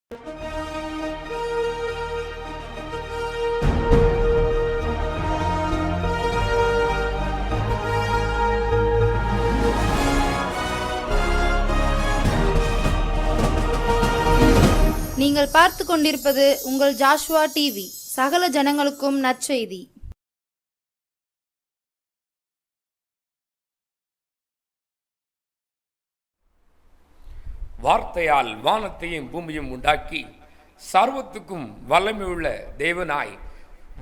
நீங்கள் பார்த்து கொண்டிருப்பது உங்கள் ஜாஷுவா டிவி. சகல ஜனங்களுக்கும் நற்செய்தி. வார்த்தையால் வானத்தையும் பூமியும் உண்டாக்கி சர்வத்துக்கும் வல்லமையுள்ள தேவனாய்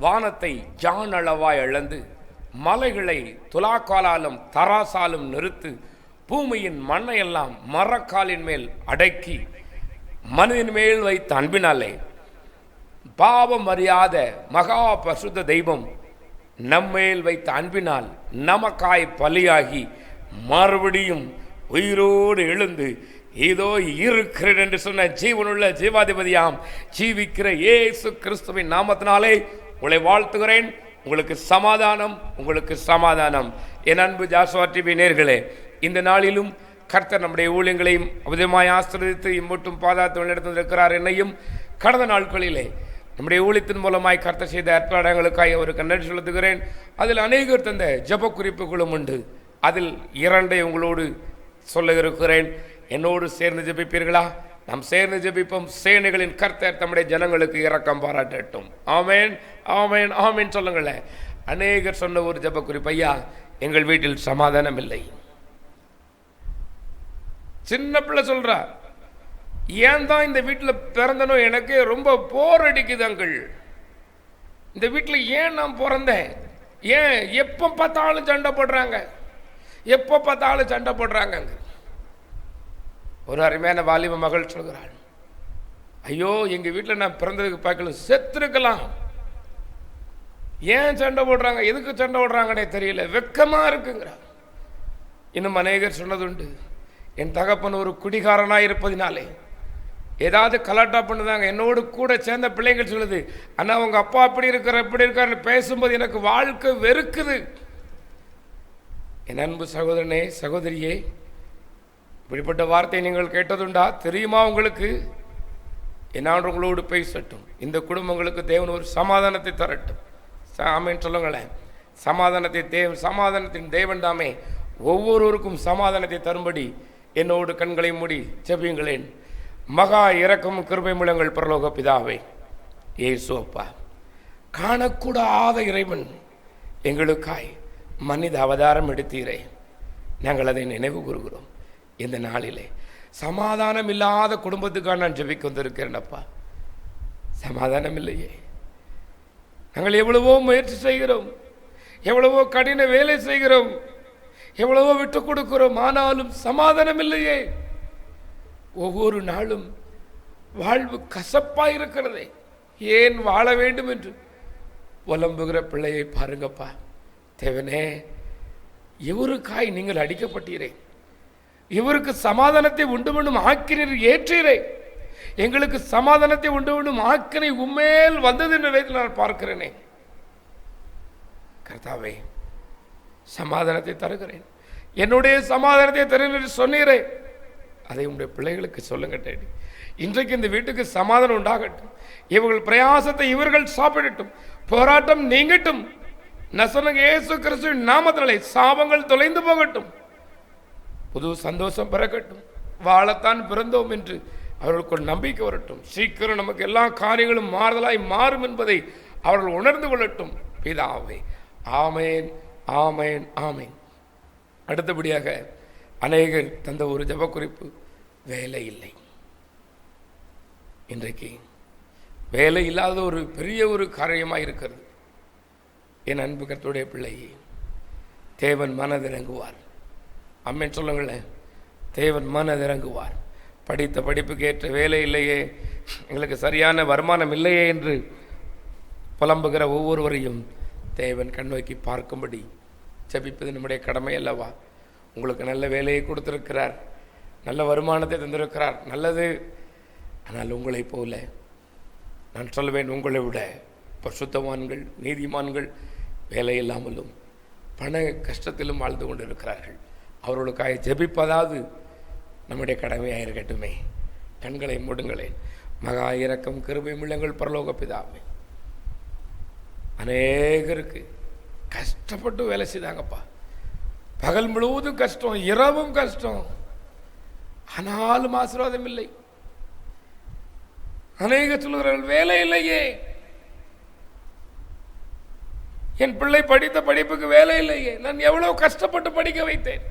வானத்தை ஜான் அளவாய் அளந்து மலைகளை துலாக்காலாலும் தராசாலும் நிறுத்து பூமியின் மண்ணையெல்லாம் மரக்காலின் மேல் அடக்கி மனிதன் மேல் வைத்த அன்பினாலே பாவம் அறியாத மகா பரிசுத்த தெய்வம் நம்மேல் வைத்த அன்பினால் நமக்காய் பலியாகி மறுபடியும் உயிரோடு எழுந்து இதோ இருக்கிறேன் என்று சொன்ன ஜீவனுள்ள ஜீவாதிபதியாம் ஜீவிக்கிற இயேசு கிறிஸ்துவின் நாமத்தினாலே உங்களை வாழ்த்துகிறேன். உங்களுக்கு சமாதானம், உங்களுக்கு சமாதானம். என் அன்பு ஜாஷுவா டிவி நேயர்களே, இந்த நாளிலும் கர்த்தர் நம்முடைய ஊழியங்களையும் விதமாய் ஆசீர்வதித்து இம்மட்டும் பாதாத்து வழிநடத்திருக்கிறார். என்னையும் கடந்த நாட்களிலே நம்முடைய ஊழியத்தின் மூலமாய் கர்த்தர் செய்த அற்புதங்களுக்காக அவருக்கு நன்றி செலுத்துகிறேன். அதில் அநேகர் தந்த ஜப குறிப்புகளும் உண்டு. அதில் 2 உங்களோடு சொல்ல இருக்கிறேன். என்னோடு சேர்ந்து ஜெபிப்பீர்களா? நாம் சேர்ந்து ஜெபிப்போம். சேனைகளின் கர்த்தர் தம்முடைய ஜனங்களுக்கு இரக்கம் பாராட்டட்டும். ஆமேன், ஆமேன், ஆமேன் சொல்லுங்களேன். அநேகர் சொன்ன ஒரு ஜப குறிப்பு, ஐயா எங்கள் வீட்டில் சமாதானம் இல்லை. சின்ன பிள்ளை சொல்றா, ஏன் தான் இந்த வீட்டில் பிறந்தனோ எனக்கே ரொம்ப போர் அடிக்குது அங்கள். இந்த வீட்டில் ஏன் நான் பிறந்தேன்? ஏன் எப்போ பார்த்தாலும் சண்டை போடுறாங்க, எப்போ பார்த்தாலும் சண்டை போடுறாங்க. ஒரு அருமையான வாலிப மகள் சொல்கிறாள், ஐயோ எங்கள் வீட்டில் நான் பிறந்ததுக்கு பார்க்கல செத்துருக்கலாம். ஏன் சண்டை போடுறாங்க, எதுக்கு சண்டை போடுறாங்கன்னே தெரியல, வெக்கமா இருக்குங்கிறார். இன்னும் அநேகர் சொன்னதுண்டு, என் தகப்பன் ஒரு குடிகாரனாக இருப்பதினாலே ஏதாவது கலாட்டா பண்ணுதாங்க. என்னோடு கூட சேர்ந்த பிள்ளைங்கள் சொல்லுது, அண்ணா உங்க அப்பா அப்படி இருக்கிற இப்படி இருக்காருன்னு பேசும்போது எனக்கு வாழ்க்கை வெறுக்குது. என் அன்பு சகோதரனே சகோதரியே, இப்படிப்பட்ட வார்த்தை நீங்கள் கேட்டதுண்டா? தெரியுமா உங்களுக்கு? என்னான்று உங்களோடு பேசட்டும். இந்த குடும்பங்களுக்கு தேவன் ஒரு சமாதானத்தை தரட்டும். ஆமேன்னு சொல்லுங்களேன். சமாதானத்தின் தேவன் தாமே ஒவ்வொருவருக்கும் சமாதானத்தை தரும்படி என்னோடு கண்களை மூடி ஜெபியுங்களேன். மகா இரக்கம் கிருபை முழங்கள் பரலோக பிதாவே, இயேசு அப்பா, காணக்கூடாத இறைவன் எங்களுக்காய் மனித அவதாரம் எடுத்தீரே, நாங்கள் அதை நினைவு கூறுகிறோம். இந்த நாளிலே சமாதானம் இல்லாத குடும்பத்துக்காக நான் ஜெபிக்க வந்திருக்கிறேன். அப்பா, சமாதானம் இல்லையே. நாங்கள் எவ்வளவோ முயற்சி செய்கிறோம், எவ்வளவோ கடின வேலை செய்கிறோம், எவ்வளவோ விட்டு கொடுக்கிறோம், ஆனாலும் சமாதானம் இல்லையே. ஒவ்வொரு நாளும் வாழ்வு கசப்பாக இருக்கிறதே, ஏன் வாழ வேண்டும் என்று புலம்புகிற பிள்ளையை பாருங்கப்பா. தேவனே, இவருக்காய் நீங்கள் அடிக்கப்பட்டீரே, இவருக்கு சமாதானத்தை உண்டு பண்ணும் ஆக்கினர் ஏற்றீரே, எங்களுக்கு சமாதானத்தை உண்டு பண்ணும் ஆக்கினை உண்மையில் வந்தது என்று நான் பார்க்கிறேனே. கர்த்தாவே, சமாதானத்தை தருகிறேன், என்னுடைய சமாதானத்தை தருகிறேன் சொன்னீரே, அதை உங்களுடைய பிள்ளைகளுக்கு சொல்லுங்க டேடி. இன்றைக்கு இந்த வீட்டுக்கு சமாதானம் உண்டாகட்டும், இவர்கள் பிரயாசத்தை இவர்கள் சாப்பிடட்டும், போராட்டம் நீங்கட்டும். நசரேயனாகிய இயேசு கிறிஸ்துவின் நாமத்தினாலே சாபங்கள் தொலைந்து போகட்டும், புது சந்தோஷம் பிறக்கட்டும். வாழத்தான் பிறந்தோம் என்று அவர்களுக்கு ஒரு நம்பிக்கை வரட்டும். சீக்கிரம் நமக்கு எல்லா காரியங்களும் மாறுதலாய் மாறும் என்பதை அவர்கள் உணர்ந்து கொள்ளட்டும். பிதாவே, ஆமேன், ஆமேன், ஆமேன். அடுத்தபடியாக அநேகர் தந்த ஒரு ஜெப குறிப்பு, வேலை இல்லை. இன்றைக்கு வேலை இல்லாத ஒரு பெரிய ஒரு காரியமாக இருக்கிறது. என் அன்பு கர்த்தருடைய பிள்ளையே, தேவன் மனதிறங்குவார். அம்மன் சொல்லுங்களேன், தேவன் மனதிறங்குவார். படித்த படிப்புக்கு ஏற்ற வேலை இல்லையே, எங்களுக்கு சரியான வருமானம் இல்லையே என்று புலம்புகிற ஒவ்வொருவரையும் தேவன் கண்ணோக்கி பார்க்கும்படி ஜெபிப்பது நம்முடைய கடமை அல்லவா? உங்களுக்கு நல்ல வேலையை கொடுத்திருக்கிறார், நல்ல வருமானத்தை தந்திருக்கிறார், நல்லது. ஆனால் உங்களை போல நான் சொல்லுவேன், உங்களை விட பரிசுத்தவான்கள் நீதிமான்கள் வேலை இல்லாமலும் பண கஷ்டத்திலும் வாழ்ந்து கொண்டு இருக்கிறார்கள். அவர்களுக்காக ஜெபிப்பதாவது நம்முடைய கடமையாக இருக்கட்டுமே. கண்களை மூடுங்களேன். மகா இரக்கம் கிருபையும் உள்ளங்கள் பரலோக பிதாவே. அநேகருக்கு கஷ்டப்பட்டு வேலை செய்தாங்கப்பா. பகல் முழுவதும் கஷ்டம், இரவும் கஷ்டம், ஆனாலும் ஆசீர்வாதம் இல்லை. அநேக சொல்கிறார்கள் வேலை இல்லையே, என் பிள்ளை படித்த படிப்புக்கு வேலை இல்லையே, நான் எவ்வளவு கஷ்டப்பட்டு படிக்க வைத்தேன்.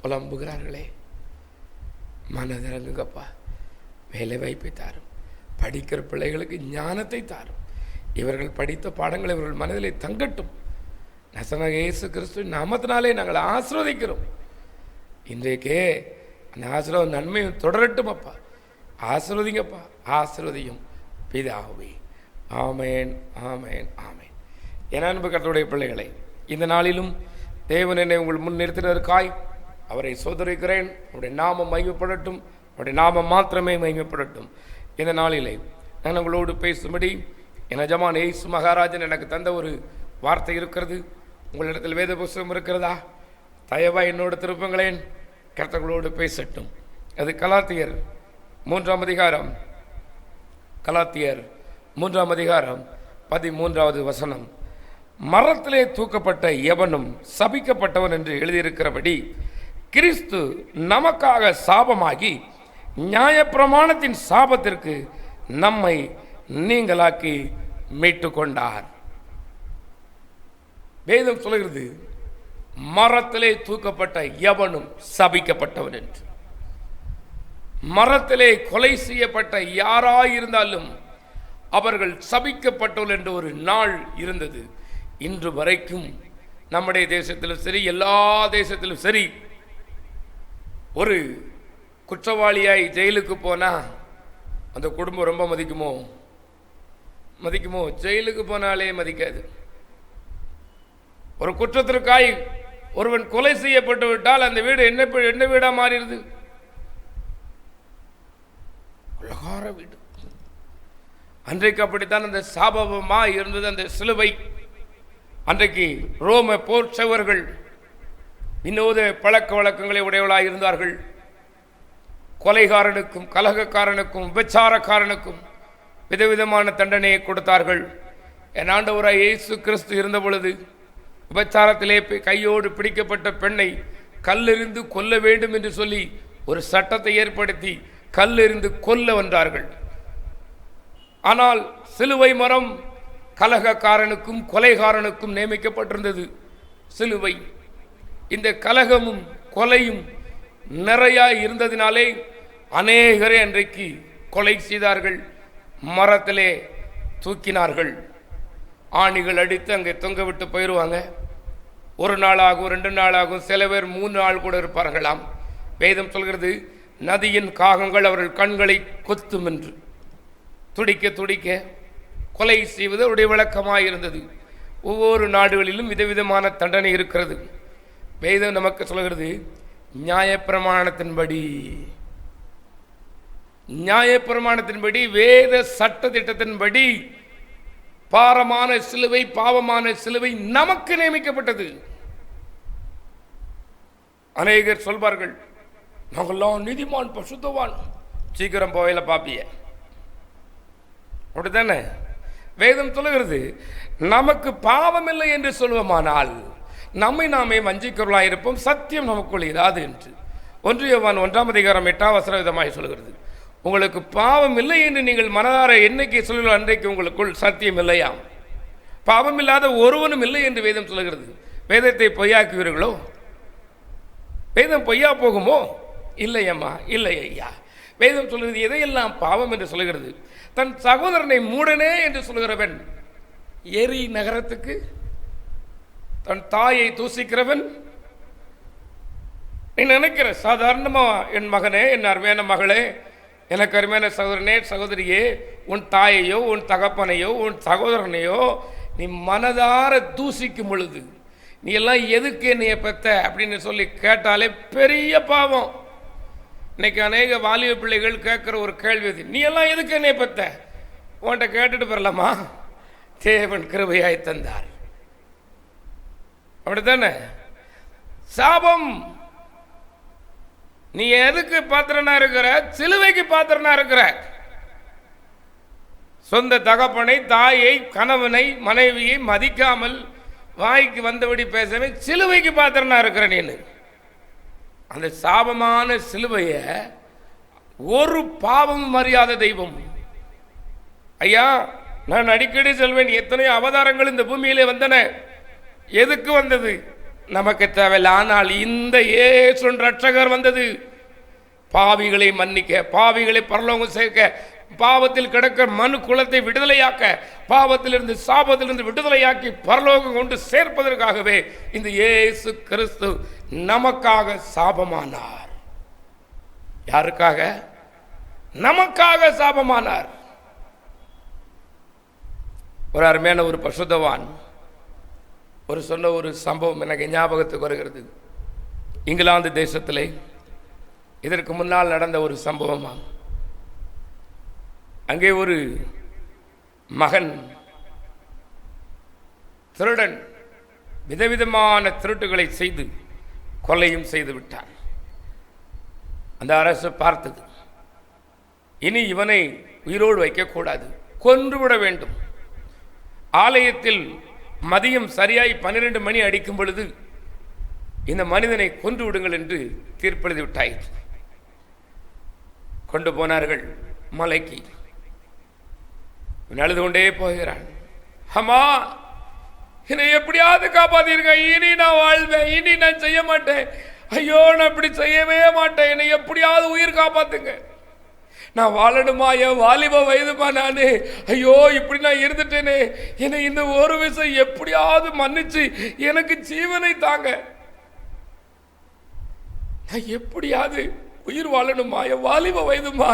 புலம்புகிறார்களே, மனதிறங்குங்கப்பா. வேலை வாய்ப்பை தாரும், படிக்கிற பிள்ளைகளுக்கு ஞானத்தை தாரும். இவர்கள் படித்த பாடங்களை இவர்கள் மனதிலே தங்கட்டும். நசனாகிய இயேசு கிறிஸ்துவின் நாமத்தினாலே நாங்கள் ஆசீர்வதிக்கிறோம். இன்றைக்கே அந்த ஆசீர்வாதம் நன்மையும் தொடரட்டும் அப்பா. ஆசீர்வதிங்கப்பா, ஆசீர்வதியும் பிதாவே. ஆமேன், ஆமேன், ஆமேன். என் அன்பு கர்த்தருடைய பிள்ளைகளை, இந்த நாளிலும் தேவன் என்னை உங்கள் முன் நிறுத்தினதற்காய் அவரை சோதரிக்கிறேன். அவருடைய நாமம் மகிமைப்படட்டும், அவருடைய நாமம் மாத்திரமே மகிமைப்படட்டும். இந்த நாளிலே நான் உங்களோடு பேசும்படி என் எஜமான் இயேசு மகாராஜன் எனக்கு தந்த ஒரு வார்த்தை இருக்கிறது. உங்களிடத்தில் வேத புஸ்தகம் இருக்கிறதா? தயவாய் என்னோடு திருப்புங்களேன், கர்த்தர்களோடு பேசட்டும். அது கலாத்தியர் 3ஆம் அதிகாரம், கலாத்தியர் 3ஆம் அதிகாரம் 13வது வசனம். மரத்திலே தூக்கப்பட்ட எவனும் சபிக்கப்பட்டவன் என்று எழுதியிருக்கிறபடி கிறிஸ்து நமக்காக சாபமாகி நியாயப்பிரமாணத்தின் சாபத்திற்கு நம்மை நீங்களாக்கி மீட்டு கொண்டார். வேதம் சொல்கிறது மரத்திலே தூக்கப்பட்ட எவனும் சபிக்கப்பட்டவன் என்று. மரத்திலே கொலை செய்யப்பட்ட யாராயிருந்தாலும் அவர்கள் சபிக்கப்பட்டவர்கள் என்று ஒரு நாள் இருந்தது. இன்று வரைக்கும் நம்முடைய தேசத்திலும் சரி, எல்லா தேசத்திலும் சரி, ஒரு குற்றவாளியாய் ஜெயிலுக்கு போனா அந்த குடும்பம் ரொம்ப மதிக்குமோ? மதிக்குமோ? ஜெயிலுக்கு போனாலே மதிக்காது. ஒரு குற்றத்திற்காய் ஒருவன் கொலை செய்யப்பட்டு விட்டால் அந்த வீடு என்ன வீடா மாறிடுது? உலகார வீடு. அன்றைக்கு அப்படித்தான் அந்த சாபமா இருந்தது அந்த சிலுவை. அன்றைக்கு ரோம போர்ச்சவர்கள் வினோத பழக்க வழக்கங்களை உடையவளாக இருந்தார்கள். கொலைகாரனுக்கும் கலகக்காரனுக்கும் விபச்சாரக்காரனுக்கும் விதவிதமான தண்டனையை கொடுத்தார்கள். என் ஆண்டவராய் இயேசு கிறிஸ்து இருந்த பொழுது விபச்சாரத்திலே கையோடு பிடிக்கப்பட்ட பெண்ணை கல்லெறிந்து கொல்ல வேண்டும் என்று சொல்லி ஒரு சட்டத்தை ஏற்படுத்தி கல்லெறிந்து கொல்ல வந்தார்கள். ஆனால் சிலுவை மரம் கலகக்காரனுக்கும் கொலைகாரனுக்கும் நியமிக்கப்பட்டிருந்தது. சிலுவை இந்த கலகமும் கொலையும் நிறைய இருந்ததினாலே அநேகரை அன்றைக்கு கொலை செய்தார்கள், மரத்திலே தூக்கினார்கள். ஆணிகள் அடித்து அங்கே தொங்க விட்டு போயிடுவாங்க. ஒரு நாளாகும், 2 நாளாகும், சில பேர் 3 நாள் கூட இருப்பார்களாம். வேதம் சொல்கிறது நதியின் காகங்கள் அவர்கள் கண்களை கொத்தும் என்று. துடிக்க துடிக்க கொலை செய்வது அவருடைய வழக்கமாக இருந்தது. ஒவ்வொரு நாடுகளிலும் விதவிதமான தண்டனை இருக்கிறது. வேதம் நமக்கு சொல்கிறது நியாயப்பிரமாணத்தின்படி வேத சட்ட திட்டத்தின்படி பாரமான சிலுவை, பாவமான சிலுவை நமக்கு நியமிக்கப்பட்டது. அநேகர் சொல்வார்கள் நாங்கள்லாம் நீதிமான், பசுத்தவான், சீக்கிரம் போவையில பாப்பிய. அப்படித்தானே வேதம் சொல்லுகிறது. நமக்கு பாவம் இல்லை என்று சொல்வோமானால் நம்மை நாமே வஞ்சிக்கிறவர்களாக இருப்போம், சத்தியம் நமக்குள் இராது என்று 1 யோவான் 1ஆம் அதிகாரம் 8ஆம் வசனம் விதமாய் சொல்கிறது. உங்களுக்கு பாவம் இல்லை என்று நீங்கள் மனதார என்னைக்கு சொல்லுங்கள் அன்றைக்கு உங்களுக்குள் சத்தியம் இல்லையாம். பாவம் இல்லாத ஒருவனும் இல்லை என்று வேதம் சொல்லுகிறது. வேதத்தை பொய்யாக்குவீர்களோ? வேதம் பொய்யா போகுமோ? இல்லையம்மா, இல்லை ஐயா. வேதம் சொல்கிறது எதையெல்லாம் பாவம் என்று சொல்லுகிறது. தன் சகோதரனை மூடனே என்று சொல்கிறவன் எரி நகரத்துக்கு, தன் தாயை தூசிக்கிறவன். நீ நினைக்கிற சாதாரணமா என் மகனே, என் அருமையான மகளே, எனக்கு அருமையான சகோதரனே, சகோதரியே, உன் தாயையோ உன் தகப்பனையோ உன் சகோதரனையோ நீ மனதார தூசிக்கும் பொழுது நீ எல்லாம் எதுக்கு என்னைய பெத்த அப்படின்னு சொல்லி கேட்டாலே பெரிய பாவம். இன்னைக்கு அநேக வாலிப பிள்ளைகள் கேட்குற ஒரு கேள்வி இது, நீ எல்லாம் எதுக்கு என்னைய பெத்த? உன்கிட்ட கேட்டுட்டு பெறலாமா? தேவன் கிருபையாய் தந்தார். அப்படித்தானே? சாபம் நீ எதுக்கு பாத்திரனா இருக்கிற? சிலுவைக்கு பாத்திரனா இருக்கிற. சொந்த தகப்பனை, தாயை, கணவனை, மனைவியை மதிக்காமல் வாய்க்கு வந்தபடி பேசவே சிலுவைக்கு பாத்திரனா இருக்கிற நீனு. அந்த சாபமான சிலுவைய ஒரு பாவம் அறியாத தெய்வம். ஐயா, நான் அடிக்கடி சொல்வேன், எத்தனை அவதாரங்கள் இந்த பூமியிலே வந்தன. எதுக்கு வந்தது? நமக்கு தேவையில்லை. ஆனால் இந்த இயேசு ரட்சகர் வந்தது பாவிகளை மன்னிக்க, பாவிகளை பரலோகம் சேர்க்க, பாவத்தில் கிடக்க மனு குலத்தை விடுதலையாக்க, பாவத்திலிருந்து சாபத்திலிருந்து விடுதலையாக்கி பரலோகம் கொண்டு சேர்ப்பதற்காகவே இந்த இயேசு கிறிஸ்து நமக்காக சாபமானார். யாருக்காக? நமக்காக சாபமானார். ஒரு அருமையான ஒரு பசுத்தவான் சொன்ன ஒரு சம்பவம் எனக்கு ஞாபகத்துக்கு வருகிறது. இங்கிலாந்து தேசத்திலே இதற்கு முன்னால் நடந்த ஒரு சம்பவமா. அங்கே ஒரு மகன் திருடன் விதவிதமான திருட்டுகளை செய்து கொலையும் செய்து விட்டான். அந்த அரசு பார்த்தது, இனி இவனை உயிரோடு வைக்கக்கூடாது, கொன்றுவிட வேண்டும். ஆலயத்தில் மதியம் சரியாய் 12 மணி அடிக்கும் பொழுது இந்த மனிதனை கொன்று விடுங்கள் என்று தீர்ப்பெழுதி விட்டாயிற்று. கொண்டு போனார்கள் மலைக்கு. அழுது கொண்டே போகிறான். அம்மா, என்னை எப்படியாவது காப்பாத்தீருங்க, இனி நான் வாழ்வேன், இனி நான் செய்ய மாட்டேன். ஐயோ, நான் இப்படி செய்யவே மாட்டேன், என்னை எப்படியாவது உயிர் காப்பாத்துங்க, நான் வாழணுமா, என் வாலிப வயதுமா நானு, ஐயோ இப்படி நான் இருந்துட்டேனே, என்னை இந்த ஒரு விஷயம் எப்படியாவது மன்னிச்சு எனக்கு ஜீவனை தாங்க, நான் எப்படியாவது உயிர் வாழணுமா, என் வாலிப வயதுமா,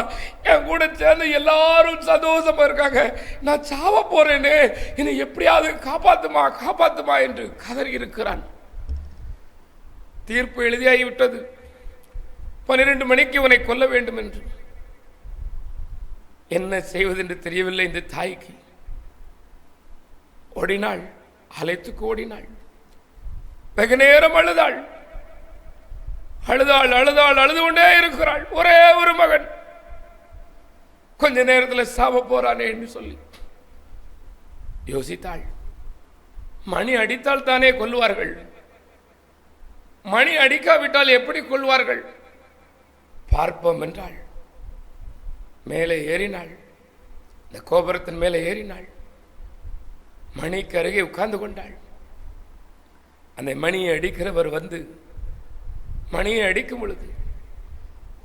என் கூட சேர்ந்து எல்லாரும் சந்தோஷமா இருக்காங்க, நான் சாவ போறேனே, என்னை எப்படியாவது காப்பாத்துமா காப்பாத்துமா என்று கதறி இருக்கிறான். தீர்ப்பு எழுதியாகிவிட்டது. 12 மணிக்கு இவனை கொல்ல வேண்டும் என்று. என்ன செய்வதென்று தெரியவில்லை இந்த தாய்க்கு. ஓடினாள், அலைத்துக்கு ஓடினாள். வெகு நேரம் அழுதாள், அழுதாள் அழுதாள் அழுது கொண்டே இருக்கிறாள். ஒரே ஒரு மகன், கொஞ்ச நேரத்தில் சாவ போறானே என்று சொல்லி யோசித்தாள். மணி அடித்தால் தானே கொல்வார்கள், மணி அடிக்காவிட்டால் எப்படி கொள்வார்கள்? பார்ப்போம் என்றாள். மேலே ஏறினாள், இந்த கோபுரத்தின் மேலே ஏறினாள். மணிக்கு அருகே உட்கார்ந்து கொண்டாள். அந்த மணியை அடிக்கிறவர் வந்து மணியை அடிக்கும் பொழுது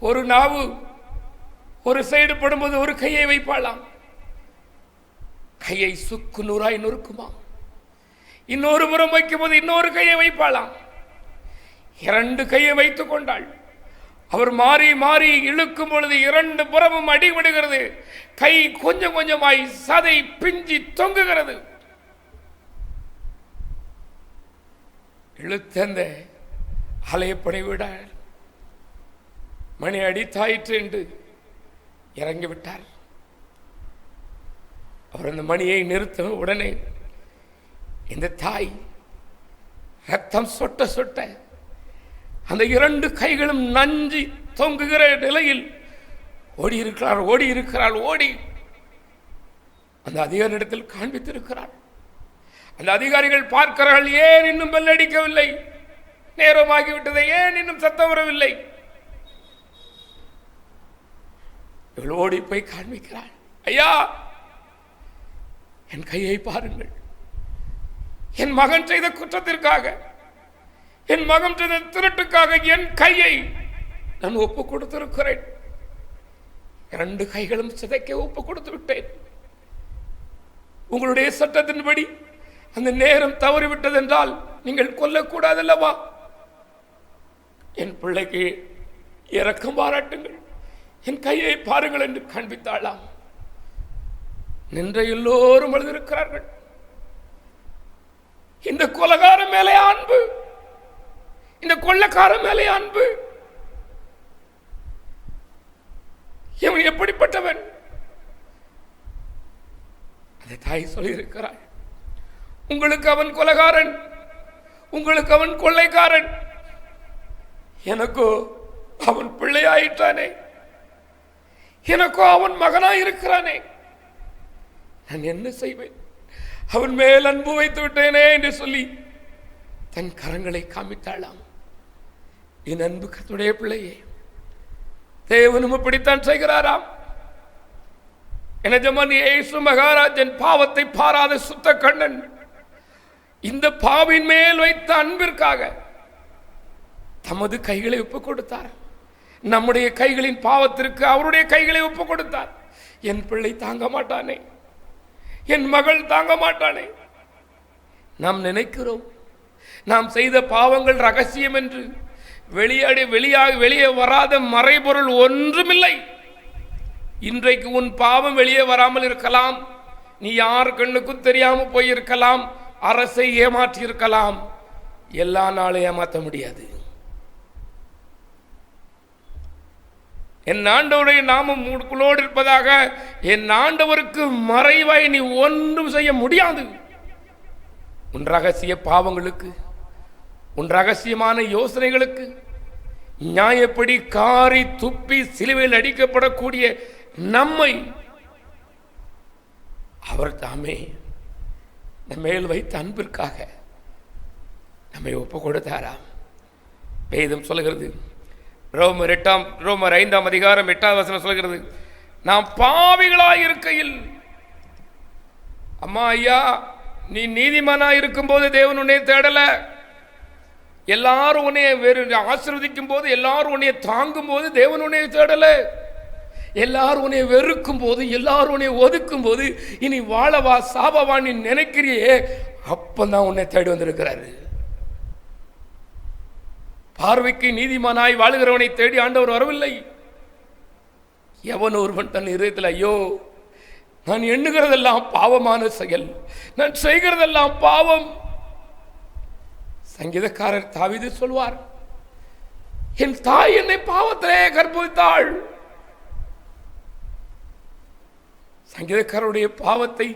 ஒரு நாவு ஒரு சைடு படும்போது ஒரு கையை வைப்பாளாம். கையை சுக்கு நூறாய் நொறுக்குமா. இன்னொரு முறம் வைக்கும் போது இன்னொரு கையை வைப்பாளாம். 2 கையை வைத்துக் கொண்டாள். அவர் மாறி மாறி இழுக்கும் பொழுது 2 புறமும் அடிபடுகிறது. கை கொஞ்சம் கொஞ்சமாய் சதை பிஞ்சி தொங்குகிறது. இழுத்தந்த அலையப்படை விடார். மணி அடித்தாயிற்று என்று இறங்கிவிட்டார். அவர் அந்த மணியை நிறுத்த உடனே இந்த தாய் ரத்தம் சொட்ட சொட்ட அந்த 2 கைகளும் நஞ்சி தொங்குகிற நிலையில் ஓடி இருக்கிறாள். ஓடி அந்த அதிகாரியிடத்தில் காண்பித்திருக்கிறாள். அந்த அதிகாரிகள் பார்க்கிறார்கள், ஏன் இன்னும் பெல் அடிக்கவில்லை, நேரமாகிவிட்டது, ஏன் இன்னும் சத்தம் வரவில்லை. இவள் ஓடி போய் காண்பிக்கிறாள். ஐயா, என் கையை பாருங்கள், என் மகன் செய்த குற்றத்திற்காக, என் மகன் செய்த திருட்டுக்காக என் கையை நான் ஒப்பு கொடுத்திருக்கிறேன். 2 கைகளும் சிதைக்க ஒப்பு கொடுத்து விட்டேன். உங்களுடைய சட்டத்தின்படி அந்த நேரம் தவறிவிட்டது என்றால் நீங்கள் கொல்லக்கூடாதல்லவா? என் பிள்ளைக்கு இரக்கம் பாராட்டுங்கள், என் கையை பாருங்கள் என்று காண்பித்தாளாம். நின்ற எல்லோரும் எழுதியிருக்கிறார்கள். இந்த கொலைகார மேலே அன்பு, இந்த கொள்ளக்கார மேலே அன்பு. இவன் எப்படிப்பட்டவன்? அதை தாய் சொல்லியிருக்கிறாள். உங்களுக்கு அவன் கொலைகாரன், உங்களுக்கு அவன் கொள்ளைக்காரன், எனக்கோ அவன் பிள்ளையாயிட்டானே, எனக்கோ அவன் மகனாயிருக்கிறானே, நான் என்ன செய்வேன்? அவன் மேல் அன்பு வைத்து விட்டேனே என்று சொல்லி தன் கரங்களை காமித்தாளாம். என் அன்பு கர்த்தருடைய பிள்ளையே, தேவனும் அப்படித்தான் செய்கிறாராம். என் இயேசு மகாராஜன் பாவத்தை பாராத சுத்த கண்ணன் இந்த பாவின் மேல் வைத்த அன்பிற்காக தமது கைகளை ஒப்புக் கொடுத்தார். நம்முடைய கைகளின் பாவத்திற்கு அவருடைய கைகளை ஒப்புக் கொடுத்தார். என் பிள்ளை தாங்க மாட்டானே, என் மகள் தாங்க மாட்டானே. நாம் நினைக்கிறோம் நாம் செய்த பாவங்கள் ரகசியம் என்று. வெளியே வராத மறைபொருள் ஒன்றுமில்லை. இன்றைக்கு உன் பாவம் வெளியே வராமல் இருக்கலாம், நீ யார் கண்ணுக்கும் தெரியாமல் போயிருக்கலாம், அரசை ஏமாற்றி இருக்கலாம். எல்லா நாளும் ஏமாற்ற முடியாது. என் ஆண்டவருடைய நாமம் உங்களுக்குள்ளோடு இருப்பதாக, என் ஆண்டவருக்கு மறைவாய் நீ ஒன்றும் செய்ய முடியாது. உன் ரகசிய பாவங்களுக்கு, உன் ரகசியமான யோசனைகளுக்கு, நியாயப்படி காரி துப்பி சிலுவையில் அடிக்கப்படக்கூடிய நம்மை அவர் தாமே நம்மேல் வைத்த அன்பிற்காக நம்மை ஒப்பு கொடுத்தாராம். வேதம் சொல்கிறது, ரோமர் 5ஆம் அதிகாரம் 8வது வசனம் சொல்கிறது, நாம் பாவிகளாயிருக்கையில், அம்மா ஐயா நீ நீதிமானாய் இருக்கும் போது தேவன் உன்னை தேடல. எல்லாரும் உன்னை ஆசீர்வதிக்கும் போது, எல்லாரும் உன்னை தாங்கும் போது தேவன் உன்னை தேடல. எல்லாரும் உன்னை வெறுக்கும் போது, எல்லாரும் உன்னை ஒதுக்கும் போது, இனி வாழவா சாபவா நீ நினைக்கிறியே, அப்பந்தான் உன்னை தேடி வந்திருக்கிறாரு. பார்வைக்கு நீதிமானாய் வாழுகிறவனை தேடி ஆண்டவர் வரவில்லை. எவன் ஒருவன் தன் இதயத்தில் ஐயோ நான் எண்ணுகிறதெல்லாம் பாவமான செயல், நான் செய்கிறதெல்லாம் பாவம். சங்கீதக்காரர் தாவீது சொல்வார், என் தாய் என்னை பாவத்திலே கற்பழித்தாள். சங்கீதக்காரருடைய பாவத்தை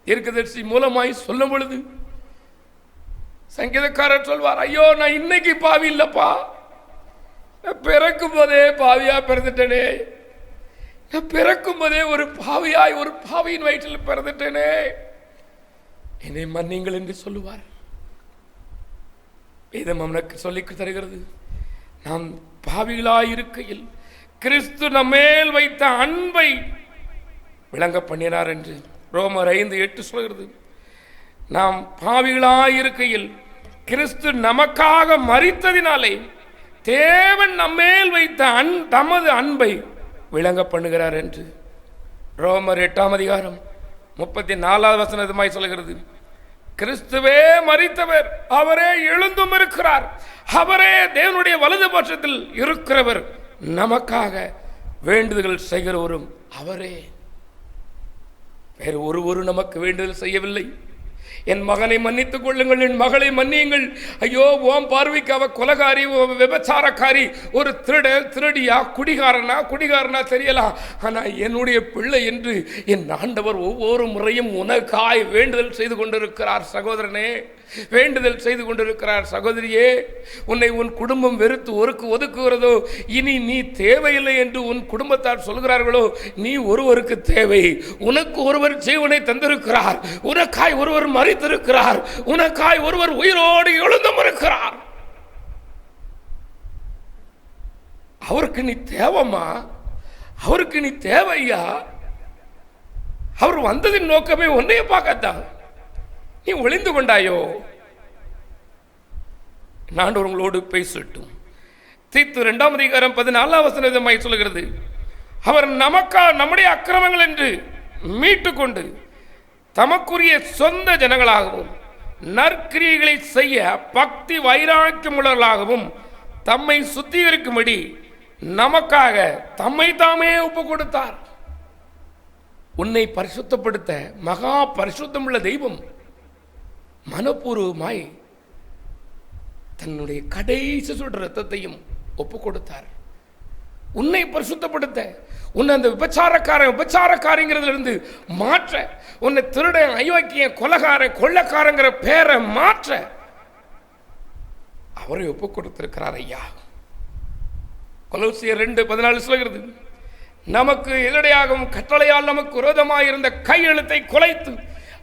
தீர்க்கதரிசி மூலமாய் சொல்லும் பொழுது சங்கீதக்காரர் சொல்வார், ஐயோ நான் இன்னைக்கு பாவி இல்லப்பா, நான் பிறக்கும் போதே பாவியா பிறந்துட்டேனே, நான் பிறக்கும் போதே ஒரு பாவியாய் ஒரு பாவியின் வயிற்றில் பிறந்துட்டேனே, என்னை மன்னிங்கள் என்று சொல்லுவார். வேதம் அவனுக்கு சொல்லிக் தருகிறது, நாம் பாவிகளாயிருக்கையில் கிறிஸ்து நம்மேல் வைத்த அன்பை விளங்க பண்ணினார் என்று ரோமர் 5:8 சொல்கிறது. நாம் பாவிகளாயிருக்கையில் கிறிஸ்து நமக்காக மரித்ததினாலே தேவன் நம்மேல் வைத்த தமது அன்பை விளங்க பண்ணுகிறார் என்று ரோமர் 8ஆம் அதிகாரம் 34வது வசனமாய் சொல்கிறது. கிறிஸ்துவே மரித்தவர், அவரே எழுந்தும் இருக்கிறார், அவரே தேவனுடைய வலது பட்சத்தில் இருக்கிறவர், நமக்காக வேண்டுதல் செய்கிறவரும் அவரே. வேறு ஒருவரும் நமக்கு வேண்டுதல் செய்யவில்லை. என் மகனை மன்னித்துக் கொள்ளுங்கள், என் மகளை மன்னியுங்கள். ஐயோ ஓம் பார்வைக்கு அவ கொலகாரி, விபச்சாரக்காரி, ஒரு திருடியா குடிகாரனா தெரியலாம், ஆனா என்னுடைய பிள்ளை என்று என் ஆண்டவர் ஒவ்வொரு முறையும் உனக்காய் வேண்டுதல் செய்து கொண்டிருக்கிறார். சகோதரனே, வேண்டுதல் செய்து கொண்டிருக்கிறார். சகோதரியே, உன்னை உன் குடும்பம் வெறுத்து ஒதுக்குகிறதோ, இனி நீ தேவையில்லை என்று உன் குடும்பத்தார் சொல்கிறார்களோ, நீ ஒருவருக்கு தேவை. உனக்கு ஒருவர் ஜீவனை தந்திருக்கிறார், உனக்காய் ஒருவர் மரித்திருக்கிறார், உனக்காய் ஒருவர் உயிரோடு எழுந்தும் இருக்கிறார். அவருக்கு நீ தேவமா? அவருக்கு நீ தேவையா? அவர் வந்ததின் நோக்கமே உன்னைய பார்க்கத்தான். நீ ஒளிந்து கொண்டாயோ? ஆண்டவர் உங்களோடு பேசட்டும். தீத்து 2ஆம் அதிகாரம் 14ஆம் வசனமாய் சொல்கிறது, அவர் நம்முடைய அக்கிரமங்கள் என்று மீட்டு கொண்டு தமக்குரிய சொந்த ஜனங்களாகவும் நற்கிரியைகளை செய்ய பக்தி வைராக்கியமுள்ளவர்களாகவும் தம்மை சுத்திகரிக்கும்படி நமக்காக தம்மை தாமே ஒப்பு கொடுத்தார். உன்னை பரிசுத்தப்படுத்த மகா பரிசுத்தமுள்ள தெய்வம் மனப்பூர்வமாய் தன்னுடைய கடைசி சுற்று ரத்தத்தையும் ஒப்பு கொடுத்தார். உன்னை பரிசுத்தப்படுத்த, உன்னை அந்த விபச்சாரக்காரங்கிறதுல இருந்து மாற்ற, உன்னை திருடன், அயோக்கியன், கொள்ளக்காரங்கிற பேரை மாற்ற அவரை ஒப்பு கொடுத்திருக்கிறார். ஐயா, கொலோசியர் 2:14 சொல்கிறது, நமக்கு எதிரடையாகவும் கட்டளையால் நமக்கு விரோதமாக இருந்த கையெழுத்தை குலைத்து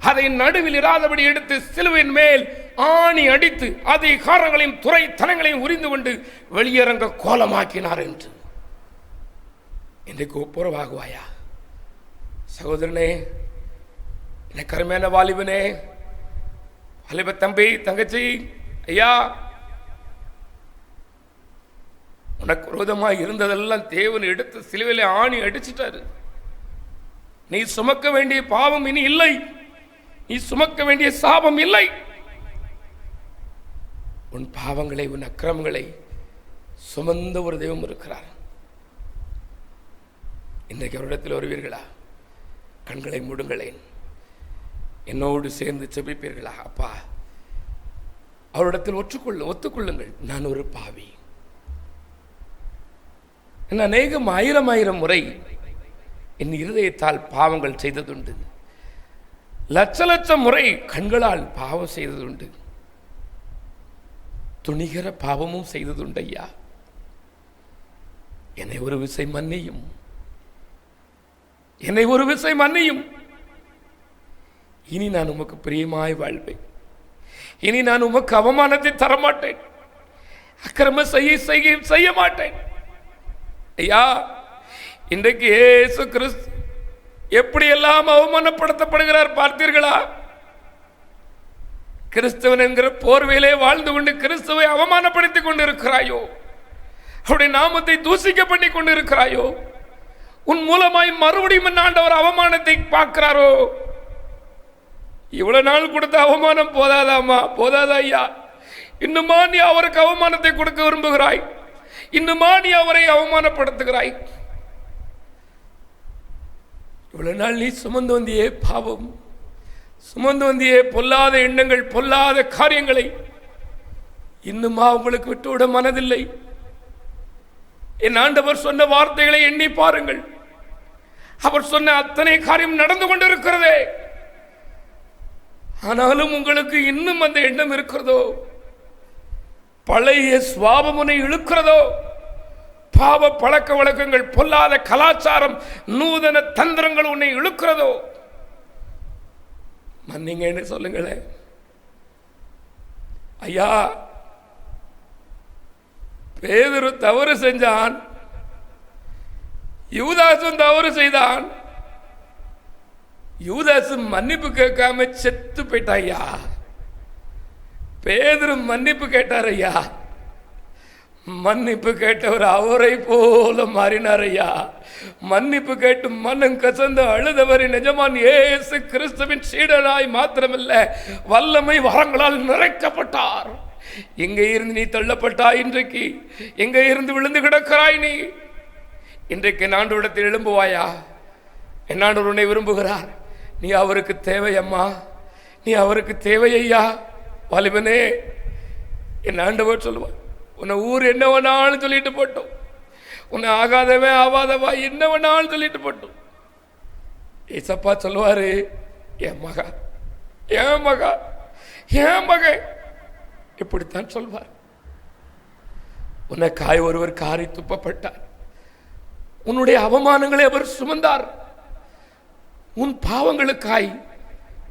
அதை நடுவில் இராதபடி எடுத்து சிலுவையின் மேல் ஆணி அடித்து அதிகாரங்களையும் துறை தனங்களையும் உரிந்து கொண்டு வெளியரங்க கோலமாக்கினார் என்று. இன்றைக்கு ஒப்புரவாகுவாயா சகோதரனே, எனக்கு அருமையான வாலிபனே, வாலிப தம்பி தங்கச்சி, ஐயா, உனக்கு விரோதமாக இருந்ததெல்லாம் தேவன் எடுத்து சிலுவையிலே ஆணி அடிச்சிட்டாரு. நீ சுமக்க வேண்டிய பாவம் இனி இல்லை, நீ சுமக்க வேண்டிய சாபம் இல்லை. உன் பாவங்களை உன் அக்கிரமங்களை சுமந்த ஒரு தெய்வம் இருக்கிறார். இன்றைக்கு அவரிடத்தில் வருவீர்களா? கண்களை மூடுங்களேன், என்னோடு சேர்ந்து செபிப்பீர்களா? அப்பா, அவரிடத்தில் ஒத்துக்கொள்ளுங்கள், நான் ஒரு பாவி. அநேகம் ஆயிரம் முறை என் இருதயத்தால் பாவங்கள் செய்ததுண்டு. லட்சம் முறை கண்களால் பாவம் செய்ததுண்டு. துணிகர பாவமும் செய்ததுண்டு. ஐயா, என்னை ஒரு விசை மன்னியும், என்னை ஒரு விசை மன்னியும். இனி நான் உமக்கு பிரியமாய் வாழ்வேன். இனி நான் உமக்கு அவமானத்தை தரமாட்டேன், அக்கிரம செய்ய மாட்டேன். ஐயா, இன்றைக்கு இயேசு கிறிஸ்து எப்படியெல்லாம் அவமானப்படுத்தப்படுகிறார் பார்த்தீர்களா? கிறிஸ்தவன் என்கிற போர்வையிலே வாழ்ந்து கொண்டு கிறிஸ்துவை அவமானப்படுத்திக் கொண்டு இருக்கிறாயோ? அவருடைய நாமத்தை தூசிக்க பண்ணி கொண்டு இருக்கிறாயோ? உன் மூலமாய் மறுபடியும் ஆண்டவர் அவமானத்தை பார்க்கிறாரோ? இவ்வளவு நாள் கொடுத்த அவமானம் போதாதாமா? போதாதா ஐயா? இன்னுமா நீ அவருக்கு அவமானத்தை கொடுக்க விரும்புகிறாய்? இன்னுமா நீ அவரை அவமானப்படுத்துகிறாய்? இவ்வளவு நாள் நீ சுமந்து வந்தியே பாவம், சுமந்து வந்தியே பொல்லாத எண்ணங்கள், பொல்லாத காரியங்களை இன்னுமா உங்களுக்கு விட்டுவிட மனதில்லை? என் ஆண்டவர் சொன்ன வார்த்தைகளை எண்ணி பாருங்கள். அவர் சொன்ன அத்தனை காரியம் நடந்து கொண்டிருக்கிறதே. ஆனாலும் உங்களுக்கு இன்னும் அந்த எண்ணம் இருக்கிறதோ? பழைய சுவாபம் உன்னை இழுக்கிறதோ? பாவ பழக்க வழக்கங்கள், பொல்லாத கலாச்சாரம், நூதன தந்திரங்கள் உன்னை இழுக்கிறதோ? மன்னிங்கன்னு சொல்லுங்களேன். ஐயா, பேதுரு தவறு செஞ்சான், யூதாசும் தவறு செய்தான். யூதாசு மன்னிப்பு கேட்காம செத்து போயிட்டான். ஐயா, பேதுரு மன்னிப்பு கேட்டார். ஐயா, மன்னிப்பு கேட்டவர் அவரை போல மாறினார். ஐயா, மன்னிப்பு கேட்டு மனம் கசந்து அழுதவர் நிஜமான் இயேசு கிறிஸ்துவின் சீடனாய் மாத்திரமல்ல, வல்லமை வரங்களால் நிறைக்கப்பட்டார். எங்கே இருந்து நீ தள்ளப்பட்டாய்? இன்றைக்கு எங்கே இருந்து விழுந்து கிடக்கிறாய் நீ? இன்றைக்கு ஆண்டவரிடத்தில் எழும்புவாயா? என் ஆண்டவர் உன்னை விரும்புகிறார். நீ அவருக்கு தேவை அம்மா, நீ அவருக்கு தேவை. ஐயா வாலிபனே, என் ஆண்டவர் சொல்லுவார், உன்னை ஊர் என்ன வேணாலும் சொல்லிட்டு போட்டோம், உன்னை ஆகாதவன் ஆவாதவா என்ன வேணாலும் சொல்லிட்டு போட்டோம். ஏசப்பா சொல்லுவாரு, என் மகா, என் மகா, என் மகன், இப்படித்தான் சொல்வார். உனக்காய் ஒருவர் காரி துப்பப்பட்டார், உன்னுடைய அவமானங்களை அவர் சுமந்தார். உன் பாவங்களுக்காய்,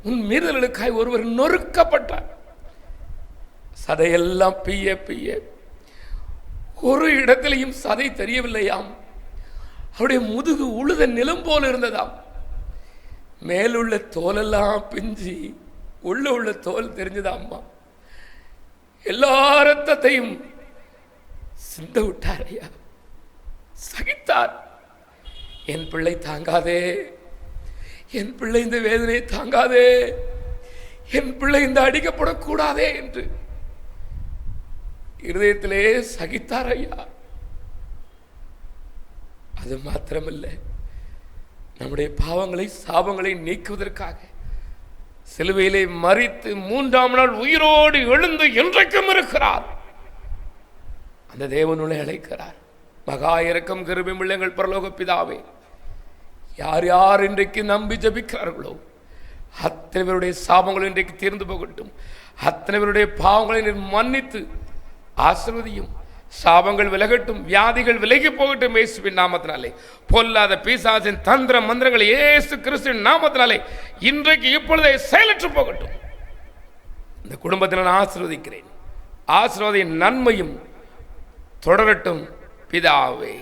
உன் மீறல்களுக்காய் ஒருவர் நொறுக்கப்பட்டார். சதையெல்லாம் பிய்ய பிய்ய ஒரு இடத்திலையும் சதை தெரியவில்லையாம். அவருடைய முதுகு உழுத நிலம் போல இருந்ததாம். மேலுள்ள தோலெல்லாம் பிஞ்சி உள்ள தோல் தெரிஞ்சதாம்மா. எல்லா ரத்தத்தையும் சிந்த விட்டார். ஐயா, சகித்தார். என் பிள்ளை தாங்காதே, என் பிள்ளை இந்த வேதனை தாங்காதே, என் பிள்ளை இந்த அடிக்கப்படக்கூடாதே என்று இருதயத்திலே சகித்தார். ஐயா, அது மாத்திரமல்ல, நம்முடைய பாவங்களை சாபங்களை நீக்குவதற்காக சிலுவையிலே மரித்து 3ஆம் நாள் உயிரோடு எழுந்து இன்றைக்கும் இருக்கிறார். அந்த தேவனுடைய அழைக்கிறார். மகா இரக்கம் கிருபையும் உள்ளங்கள் பரலோக பிதாவே, யார் யார் இன்றைக்கு நம்பி ஜபிக்கிறார்களோ அத்தனை பேருடைய சாபங்கள் இன்றைக்கு தீர்ந்து போகட்டும். அத்தனை பேருடைய பாவங்களை மன்னித்து ஆசீர்வதியும். சாபங்கள் விலகட்டும், வியாதிகள் விலகி போகட்டும் இயேசுவின் நாமத்தினாலே. பொல்லாத பிசாசின் தந்திர மந்திரங்கள் இயேசு கிறிஸ்துவின் நாமத்தினாலே இன்றைக்கு இப்பொழுதே செயலற்று போகட்டும். இந்த குடும்பத்தை நான் ஆசீர்வதிக்கிறேன். ஆசீர்வாதின் நன்மையும் தொடரட்டும் பிதாவே.